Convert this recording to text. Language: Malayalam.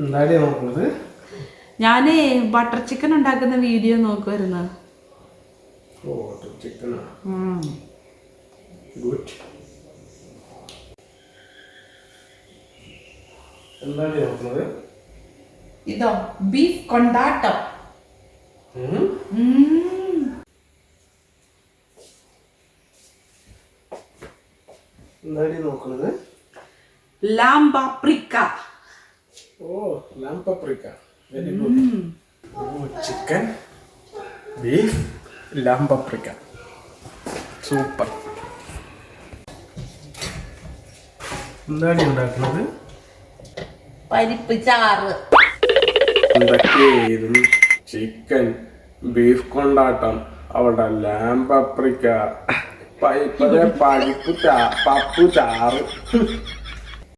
എന്താടി നോക്കുന്നത്? ഞാനേ ബട്ടർ ചിക്കൻ ഉണ്ടാക്കുന്ന വീഡിയോ നോക്കുമായിരുന്നു. ഓ, ബട്ടർ ചിക്കനാ. ഗുഡ്. എന്താടി നോക്കുന്നത്? ഇതോ ബീഫ് കൊണ്ടാട്ടം. എന്താടി നോക്കുന്നത്? Lamb paprika. ഓ, ലാം പാപ്രിക്ക. Very good. ഓ, chicken, beef, lamb paprika. Super. എന്താടി ഉണ്ടാക്കുന്നത്? പരിപ്പ് ചാറ്. എന്തൊക്കെയായിരുന്നു? ചിക്കൻ, ബീഫ് കൊണ്ടാട്ടം, അവിടെ ലാം പാപ്രിക്ക, പരിപ്പ് പപ്പു ചാറ്.